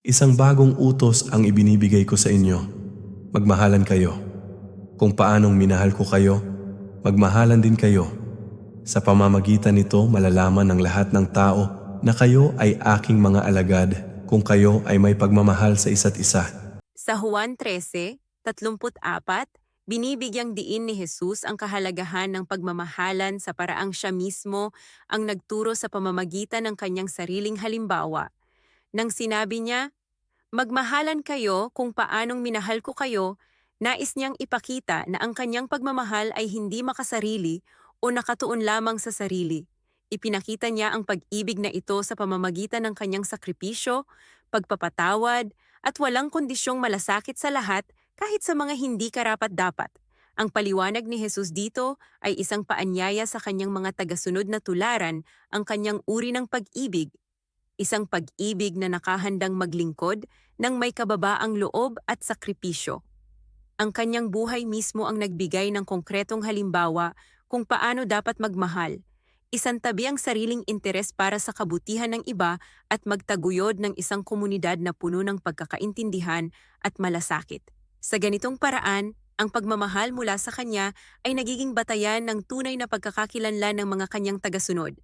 Isang bagong utos ang ibinibigay ko sa inyo. Magmahalan kayo. Kung paanong minahal ko kayo, magmahalan din kayo. Sa pamamagitan nito malalaman ng lahat ng tao na kayo ay aking mga alagad kung kayo ay may pagmamahal sa isa't isa. Sa Juan 13:34, binibigyang diin ni Jesus ang kahalagahan ng pagmamahalan sa paraang siya mismo ang nagturo sa pamamagitan ng kanyang sariling halimbawa. Nang sinabi niya, "Magmahalan kayo kung paanong minahal ko kayo," nais niyang ipakita na ang kanyang pagmamahal ay hindi makasarili o nakatuon lamang sa sarili. Ipinakita niya ang pag-ibig na ito sa pamamagitan ng kanyang sakripisyo, pagpapatawad, at walang kondisyong malasakit sa lahat kahit sa mga hindi karapat-dapat. Ang paliwanag ni Jesus dito ay isang paanyaya sa kanyang mga tagasunod na tularan ang kanyang uri ng pag-ibig, isang pag-ibig na nakahandang maglingkod ng may kababaang loob at sakripisyo. Ang kanyang buhay mismo ang nagbigay ng konkretong halimbawa kung paano dapat magmahal. Isantabi ang sariling interes para sa kabutihan ng iba at magtaguyod ng isang komunidad na puno ng pagkakaintindihan at malasakit. Sa ganitong paraan, ang pagmamahal mula sa kanya ay nagiging batayan ng tunay na pagkakakilanlan ng mga kanyang tagasunod.